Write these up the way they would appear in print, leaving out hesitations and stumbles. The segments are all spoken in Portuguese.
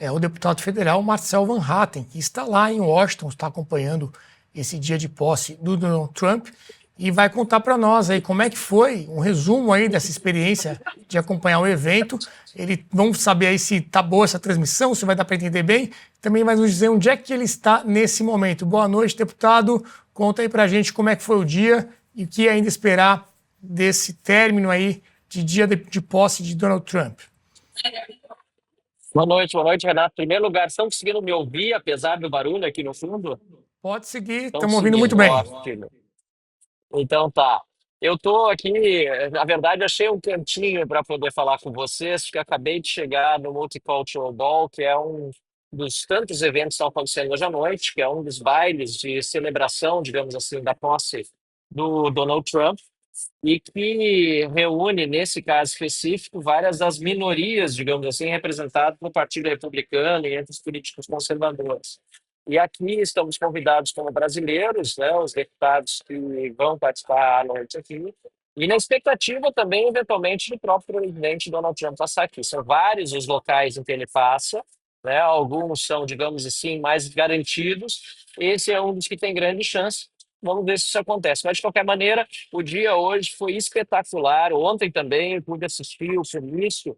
é o deputado federal Marcel Van Hatten, que está lá em Washington, está acompanhando esse dia de posse do Donald Trump e vai contar para nós aí como é que foi, um resumo aí dessa experiência de acompanhar o evento. Vamos saber aí se tá boa essa transmissão, se vai dar para entender bem. Também vai nos dizer onde é que ele está nesse momento. Boa noite, deputado. Conta aí para a gente como é que foi o dia e o que ainda esperar desse término aí de dia de posse de Donald Trump. Boa noite, Renato. Em primeiro lugar, estão conseguindo me ouvir, apesar do barulho aqui no fundo? Pode seguir, Estão estamos ouvindo muito seguindo, bem. ótimo. Então tá. Eu tô aqui, na verdade, achei um cantinho para poder falar com vocês, porque acabei de chegar no Multicultural Ball, que é um dos tantos eventos que estão acontecendo hoje à noite, que é um dos bailes de celebração, digamos assim, da posse do Donald Trump, e que reúne, nesse caso específico, várias das minorias, digamos assim, representadas no Partido Republicano e entre os políticos conservadores. E aqui estamos convidados como brasileiros, né, os deputados que vão participar à noite aqui, e na expectativa também, eventualmente, do próprio presidente Donald Trump passar aqui. São vários os locais em que ele passa, né, alguns são, digamos assim, mais garantidos. Esse é um dos que tem grande chance. Vamos ver se isso acontece. Mas, de qualquer maneira, o dia hoje foi espetacular. Ontem também eu pude assistir o comício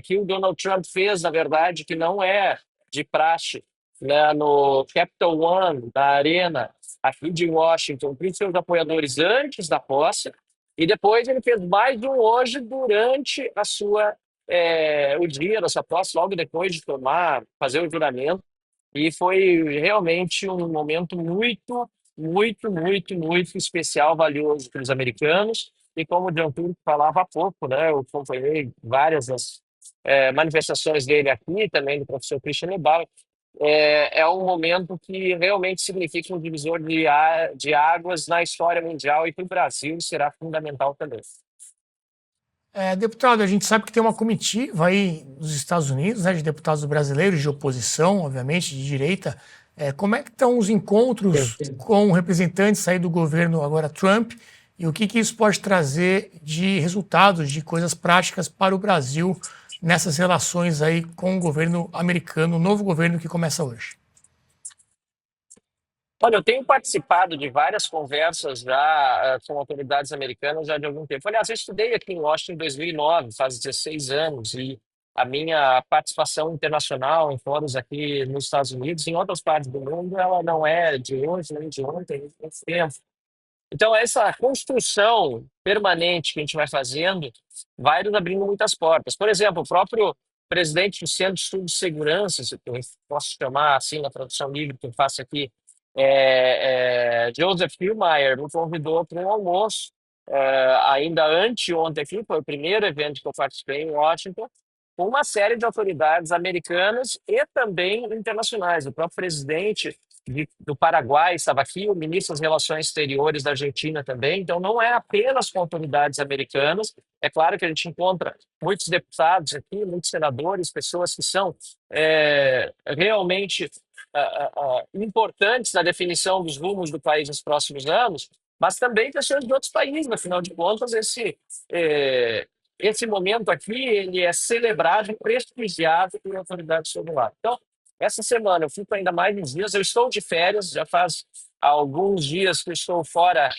que o Donald Trump fez, na verdade, que não é de praxe, né, no Capital One, da Arena, aqui de Washington, com seus apoiadores antes da posse, e depois ele fez mais um hoje durante o dia da sua posse, logo depois de fazer o juramento, e foi realmente um momento muito especial, valioso para os americanos. E como o John Turco falava há pouco, né, eu acompanhei várias das manifestações dele aqui, também do professor Christian Lebauer. É um momento que realmente significa um divisor de águas na história mundial e que o Brasil será fundamental também. Deputado, a gente sabe que tem uma comitiva aí dos Estados Unidos, né, de deputados brasileiros de oposição, obviamente, de direita. Como é que estão os encontros com representantes aí do governo agora Trump e o que isso pode trazer de resultados, de coisas práticas para o Brasil nessas relações aí com o governo americano, o novo governo que começa hoje? Olha, eu tenho participado de várias conversas já com autoridades americanas já de algum tempo. Aliás, eu estudei aqui em Washington em 2009, faz 16 anos, e a minha participação internacional em fóruns aqui nos Estados Unidos e em outras partes do mundo, ela não é de hoje nem de ontem, tem muito tempo. Então, essa construção permanente que a gente vai fazendo vai nos abrindo muitas portas. Por exemplo, o próprio presidente do Centro de Estudos de Segurança, se eu posso chamar assim na tradução livre que eu faço aqui, Joseph Hillmeyer, me convidou para um almoço, ainda anteontem aqui, foi o primeiro evento que eu participei em Washington, com uma série de autoridades americanas e também internacionais. O próprio presidente do Paraguai estava aqui, o ministro das Relações Exteriores da Argentina também. Então, não é apenas com autoridades americanas. É claro que a gente encontra muitos deputados aqui, muitos senadores, pessoas que são realmente importantes na definição dos rumos do país nos próximos anos, mas também pessoas de outros países. Afinal de contas, esse momento aqui ele é celebrado e prestigiado por autoridades sobre lá. Então, essa semana eu fico ainda mais uns dias. Eu estou de férias, já faz alguns dias que eu estou fora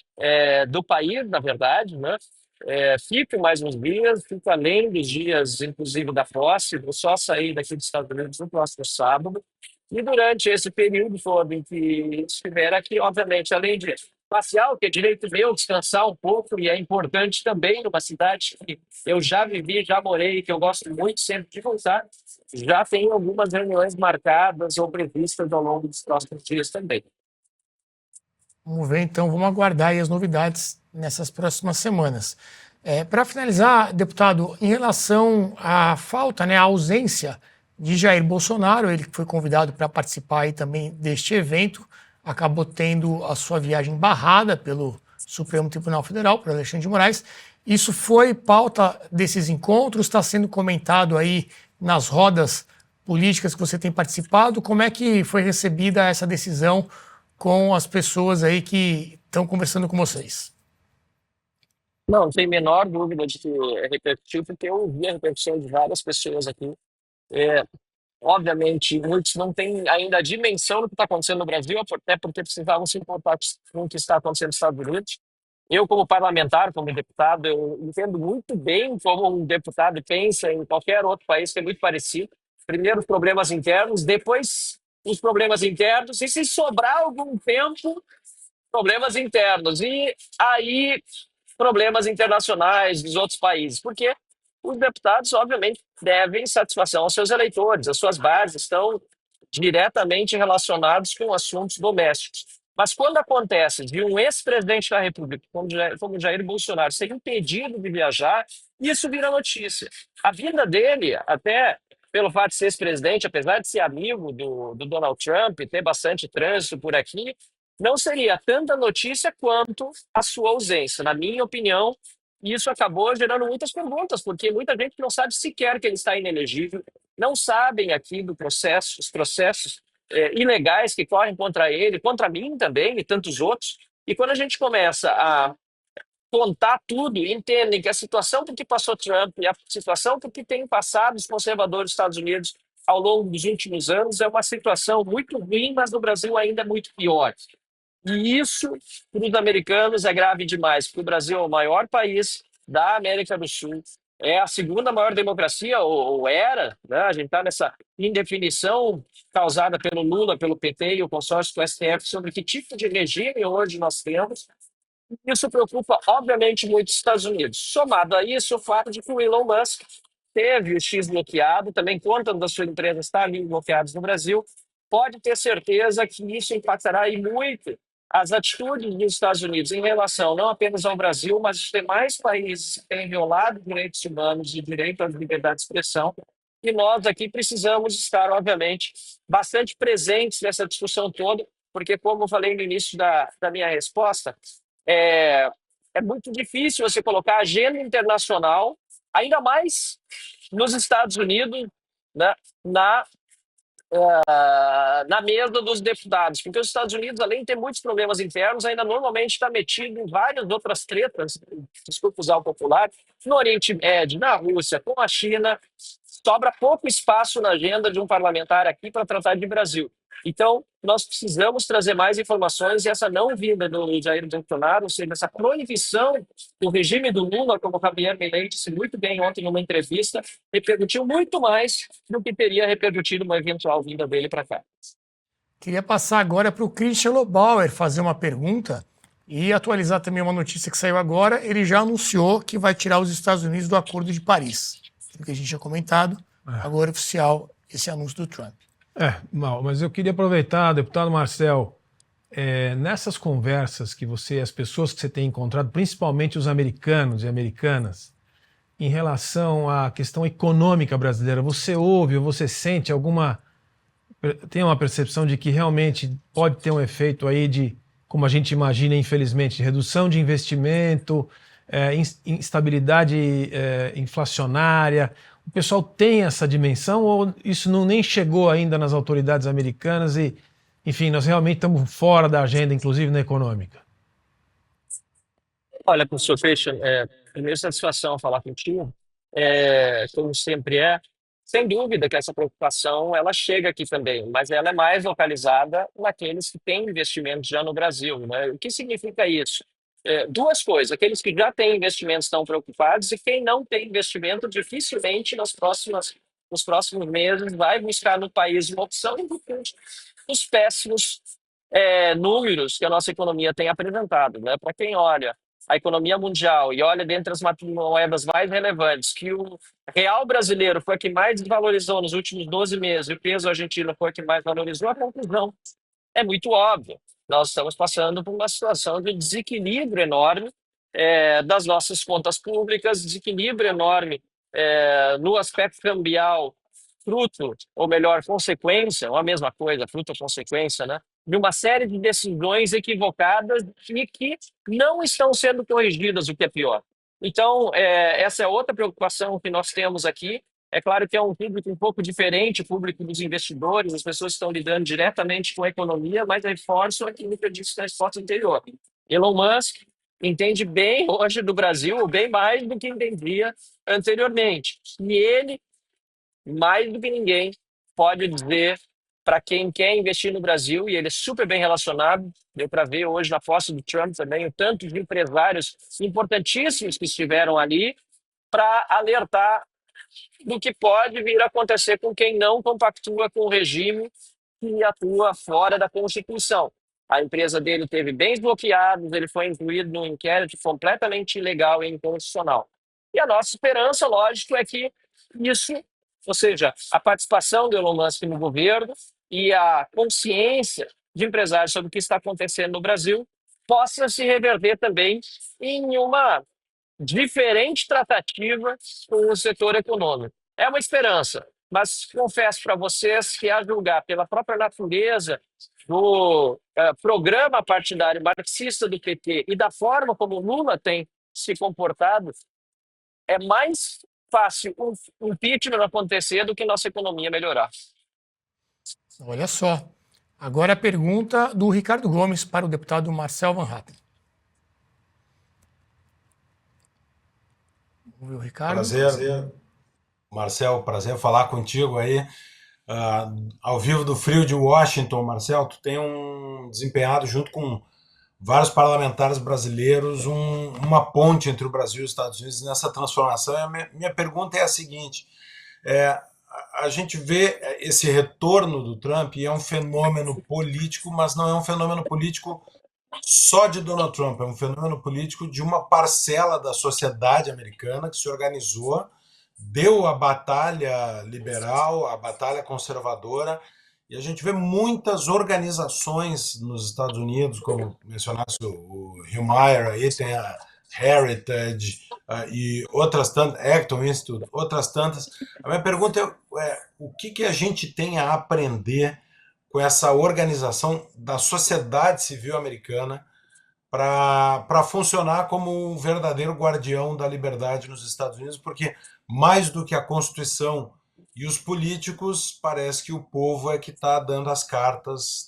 do país, na verdade, né? Fico mais uns dias, fico além dos dias, inclusive, da posse. Vou só sair daqui dos Estados Unidos no próximo sábado. E durante esse período todo em que estiver aqui, obviamente, além de passear, que é direito meu, descansar um pouco, e é importante também numa cidade que eu já vivi, já morei, que eu gosto muito sempre de voltar, já tem algumas reuniões marcadas ou previstas ao longo dos próximos dias também. Vamos ver, então, vamos aguardar aí as novidades nessas próximas semanas. Para finalizar, deputado, em relação à falta, né, à ausência de Jair Bolsonaro, ele que foi convidado para participar aí também deste evento, acabou tendo a sua viagem barrada pelo Supremo Tribunal Federal, por Alexandre de Moraes. Isso foi pauta desses encontros, está sendo comentado aí nas rodas políticas que você tem participado. Como é que foi recebida essa decisão com as pessoas aí que estão conversando com vocês? Não tem a menor dúvida de que repercutiu, porque eu ouvi a repercussão de várias pessoas aqui. Obviamente, muitos não têm ainda a dimensão do que está acontecendo no Brasil, até porque precisavam se importar com o que está acontecendo nos Estados Unidos. Eu, como parlamentar, como deputado, eu entendo muito bem como um deputado pensa em qualquer outro país que é muito parecido. Primeiro os problemas internos, depois os problemas internos, e se sobrar algum tempo, problemas internos. E aí, problemas internacionais dos outros países. Porque os deputados, obviamente, devem satisfação aos seus eleitores, as suas bases estão diretamente relacionados com assuntos domésticos. Mas quando acontece de um ex-presidente da República, como Jair Bolsonaro, ser impedido de viajar, isso vira notícia. A vida dele, até pelo fato de ser ex-presidente, apesar de ser amigo do Donald Trump, ter bastante trânsito por aqui, não seria tanta notícia quanto a sua ausência. Na minha opinião, isso acabou gerando muitas perguntas, porque muita gente não sabe sequer que ele está inelegível, não sabem aqui do processo, os processos ilegais que correm contra ele, contra mim também e tantos outros. E quando a gente começa a contar tudo, entendem que a situação por que passou Trump e a situação por que tem passado os conservadores dos Estados Unidos ao longo dos últimos anos é uma situação muito ruim, mas no Brasil ainda é muito pior. E isso, para os americanos, é grave demais, porque o Brasil é o maior país da América do Sul, é a segunda maior democracia, ou era, né? A gente está nessa indefinição causada pelo Lula, pelo PT e o consórcio do STF sobre que tipo de regime hoje nós temos. Isso preocupa, obviamente, muito os Estados Unidos. Somado a isso, o fato de que o Elon Musk teve o X bloqueado, também conta da sua empresa estar ali bloqueados no Brasil, pode ter certeza que isso impactará aí muito as atitudes dos Estados Unidos em relação não apenas ao Brasil, mas aos demais países que têm violado direitos humanos e direito à liberdade de expressão. E nós aqui precisamos estar, obviamente, bastante presentes nessa discussão toda, porque, como eu falei no início da minha resposta, é, é muito difícil você colocar agenda internacional, ainda mais nos Estados Unidos, né, na na mesa dos deputados, porque os Estados Unidos, além de ter muitos problemas internos, ainda normalmente está metido em várias outras tretas, desculpa usar o popular, no Oriente Médio, na Rússia, com a China. Sobra pouco espaço na agenda de um parlamentar aqui para tratar de Brasil. Então, nós precisamos trazer mais informações e essa não vinda do Jair Bolsonaro, ou seja, essa proibição do regime do Lula, como o Javier Milei disse muito bem ontem numa entrevista, repercutiu muito mais do que teria repercutido uma eventual vinda dele para cá. Queria passar agora para o Christian Lobauer fazer uma pergunta e atualizar também uma notícia que saiu agora. Ele já anunciou que vai tirar os Estados Unidos do Acordo de Paris. O que a gente tinha comentado, agora é oficial esse anúncio do Trump. Mal, mas eu queria aproveitar, deputado Marcel, nessas conversas que as pessoas que você tem encontrado, principalmente os americanos e americanas, em relação à questão econômica brasileira, você ouve ou você sente tem uma percepção de que realmente pode ter um efeito aí de, como a gente imagina, infelizmente, de redução de investimento, instabilidade inflacionária? O pessoal tem essa dimensão ou isso não nem chegou ainda nas autoridades americanas e, enfim, nós realmente estamos fora da agenda, inclusive na econômica? Olha, professor Christian, primeiro satisfação falar contigo, como sempre é. Sem dúvida que essa preocupação ela chega aqui também, mas ela é mais localizada naqueles que têm investimentos já no Brasil, né? O que significa isso? Duas coisas: aqueles que já têm investimentos estão preocupados e quem não tem investimento dificilmente nos próximos meses vai buscar no país uma opção em virtude dos péssimos números que a nossa economia tem apresentado, né? Para quem olha a economia mundial e olha dentre as moedas mais relevantes, que o real brasileiro foi a que mais desvalorizou nos últimos 12 meses e o peso argentino foi a que mais valorizou, a conclusão é muito óbvia. Nós estamos passando por uma situação de desequilíbrio enorme das nossas contas públicas, desequilíbrio enorme no aspecto cambial, fruto, ou melhor, consequência, ou a mesma coisa, fruto ou consequência, né? De uma série de decisões equivocadas e que não estão sendo corrigidas, o que é pior. Então, essa é outra preocupação que nós temos aqui. É claro que é um público um pouco diferente, o público dos investidores, as pessoas que estão lidando diretamente com a economia, mas reforço aquilo que eu disse na resposta anterior. Elon Musk entende bem hoje do Brasil, bem mais do que entendia anteriormente. E ele, mais do que ninguém, pode dizer para quem quer investir no Brasil, e ele é super bem relacionado, deu para ver hoje na posse do Trump também o tanto de empresários importantíssimos que estiveram ali para alertar do que pode vir a acontecer com quem não compactua com o regime que atua fora da Constituição. A empresa dele teve bens bloqueados, ele foi incluído num inquérito completamente ilegal e inconstitucional. E a nossa esperança, lógico, é que isso, ou seja, a participação do Elon Musk no governo e a consciência de empresários sobre o que está acontecendo no Brasil possa se reverter também em uma diferente tratativa com o setor econômico. É uma esperança, mas confesso para vocês que, a julgar pela própria natureza do programa partidário marxista do PT e da forma como o Lula tem se comportado, é mais fácil um impeachment acontecer do que nossa economia melhorar. Olha só. Agora a pergunta do Ricardo Gomes para o deputado Marcel Van Hatten. Vamos ver o Ricardo. Prazer, Marcel, prazer falar contigo aí, ao vivo do frio de Washington. Marcel, tu tem desempenhado junto com vários parlamentares brasileiros uma ponte entre o Brasil e os Estados Unidos nessa transformação. E a minha pergunta é a seguinte, a gente vê esse retorno do Trump e é um fenômeno político, mas não é um fenômeno político só de Donald Trump, é um fenômeno político de uma parcela da sociedade americana que se organizou, deu a batalha liberal, a batalha conservadora, e a gente vê muitas organizações nos Estados Unidos, como mencionaste o Hill Meyer, aí tem a Heritage e outras tantas, Acton Institute, outras tantas. A minha pergunta é o que a gente tem a aprender com essa organização da sociedade civil americana para funcionar como um verdadeiro guardião da liberdade nos Estados Unidos, porque mais do que a Constituição e os políticos, parece que o povo é que está dando as cartas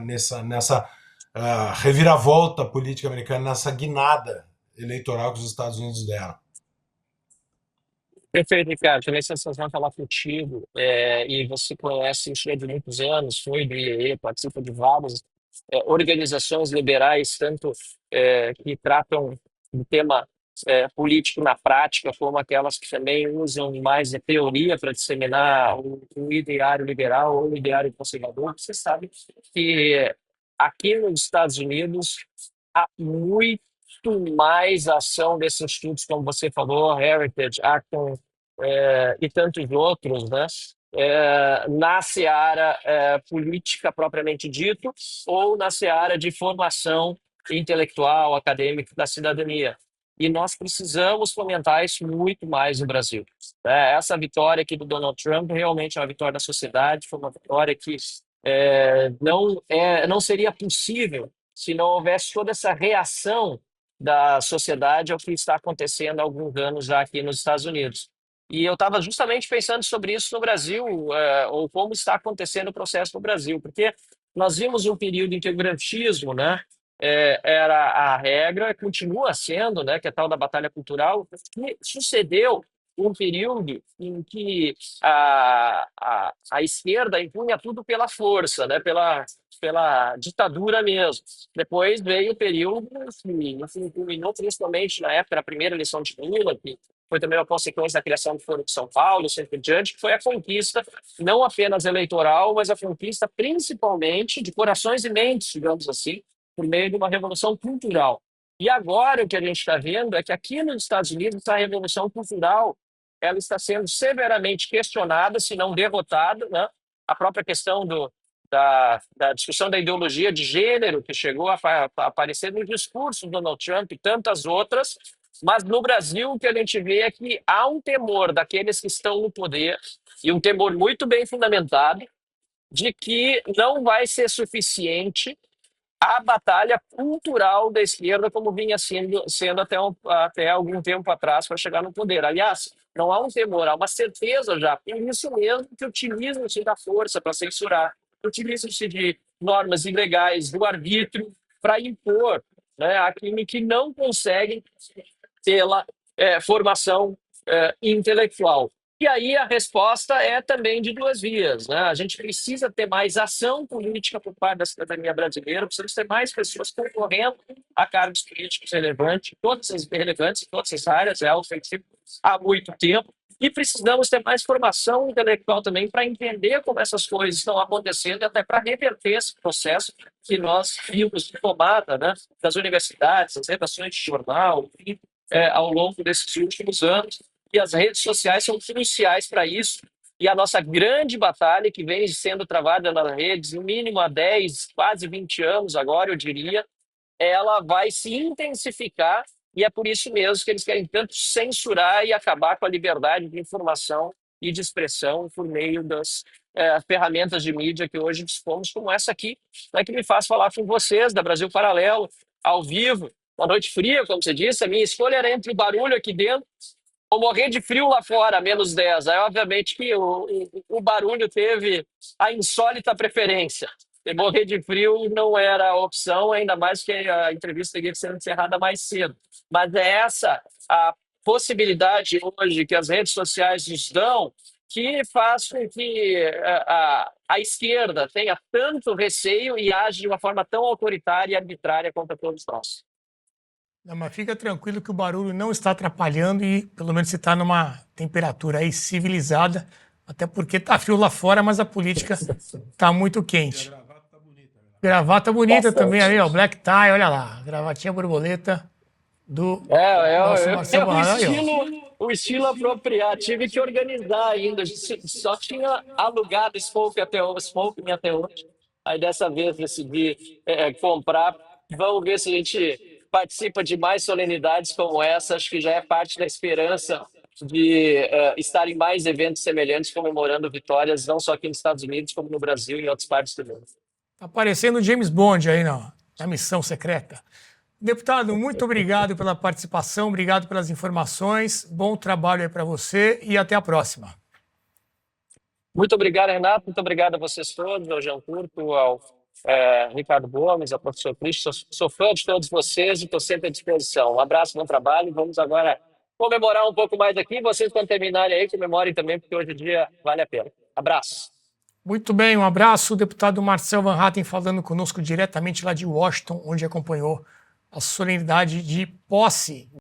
nessa reviravolta política americana, nessa guinada eleitoral que os Estados Unidos deram. Perfeito, Ricardo. Também sensação falar contigo. E você conhece isso de muitos anos, foi do IEE, participa de várias organizações liberais, tanto que tratam do tema político na prática, como aquelas que também usam mais a teoria para disseminar o ideário liberal ou o ideário conservador. Você sabe que aqui nos Estados Unidos há muito mais ação desses institutos, como você falou, Heritage, Acton e tantos outros, né? Na seara política propriamente dito, ou na seara de formação intelectual, acadêmica da cidadania. E nós precisamos fomentar isso muito mais no Brasil. Essa vitória aqui do Donald Trump realmente é uma vitória da sociedade, foi uma vitória que não seria possível se não houvesse toda essa reação da sociedade ao que está acontecendo há alguns anos já aqui nos Estados Unidos. E eu estava justamente pensando sobre isso no Brasil, ou como está acontecendo o processo no Brasil, porque nós vimos um período em que o grantismo, né, era a regra, continua sendo, né, que é a tal da batalha cultural, que sucedeu um período em que a esquerda impunha tudo pela força, né, pela ditadura mesmo. Depois veio o período que culminou principalmente na época da primeira eleição de Lula, que foi também uma consequência da criação do Foro de São Paulo, sempre diante, que foi a conquista não apenas eleitoral, mas a conquista principalmente de corações e mentes, digamos assim, por meio de uma revolução cultural. E agora o que a gente está vendo é que aqui nos Estados Unidos a revolução cultural ela está sendo severamente questionada, se não derrotada, né? A própria questão da discussão da ideologia de gênero, que chegou a aparecer no discurso do Donald Trump e tantas outras, mas no Brasil o que a gente vê é que há um temor daqueles que estão no poder, e um temor muito bem fundamentado, de que não vai ser suficiente a batalha cultural da esquerda como vinha sendo até algum tempo atrás para chegar no poder. Aliás, não há um temor, há uma certeza já, por isso mesmo que utilizam-se da força para censurar, utilizam-se de normas ilegais, do arbítrio, para impor, né, aquilo que não conseguem pela formação intelectual. E aí a resposta é também de duas vias, né? A gente precisa ter mais ação política por parte da cidadania brasileira, precisamos ter mais pessoas concorrendo a cargos políticos relevantes, relevantes em todas as áreas, é o feito há muito tempo. E precisamos ter mais formação intelectual também para entender como essas coisas estão acontecendo e até para reverter esse processo que nós vimos de tomada, né, das universidades, das redações de jornal, enfim, ao longo desses últimos anos. E as redes sociais são cruciais para isso. E a nossa grande batalha, que vem sendo travada nas redes, no mínimo há 10, quase 20 anos agora, eu diria, ela vai se intensificar e é por isso mesmo que eles querem tanto censurar e acabar com a liberdade de informação e de expressão por meio das ferramentas de mídia que hoje dispomos, como essa aqui, né, que me faz falar com vocês, da Brasil Paralelo, ao vivo, uma noite fria, como você disse. A minha escolha era entre o barulho aqui dentro ou morrer de frio lá fora, -10. Aí, obviamente, que o barulho teve a insólita preferência. E morrer de frio não era a opção, ainda mais que a entrevista teria que ser encerrada mais cedo. Mas é essa a possibilidade hoje que as redes sociais nos dão, que faz com que a esquerda tenha tanto receio e age de uma forma tão autoritária e arbitrária contra todos nós. Não, mas fica tranquilo que o barulho não está atrapalhando e pelo menos você está numa temperatura aí civilizada, até porque tá frio lá fora, mas a política está muito quente. Gravata bonita também aí, ó, black tie, olha lá, gravatinha borboleta do nosso Marcel Barra. O estilo apropriado. Tive que organizar ainda. Só tinha alugado Smoke até hoje. Aí dessa vez decidi comprar. Vamos ver se a gente participa de mais solenidades como essa. Acho que já é parte da esperança de estar em mais eventos semelhantes, comemorando vitórias, não só aqui nos Estados Unidos, como no Brasil e em outras partes do mundo. Tá parecendo James Bond aí na missão secreta. Deputado, muito obrigado pela participação, obrigado pelas informações, bom trabalho aí para você e até a próxima. Muito obrigado, Renato, muito obrigado a vocês todos, ao Jean Curto, ao Ricardo Gomes, ao professor Cristo. Sou fã de todos vocês e estou sempre à disposição. Um abraço, bom trabalho. Vamos agora comemorar um pouco mais aqui. Vocês, quando terminarem aí, comemorem também, porque hoje o dia vale a pena. Abraço. Muito bem, um abraço. O deputado Marcel Van Hatten falando conosco diretamente lá de Washington, onde acompanhou a solenidade de posse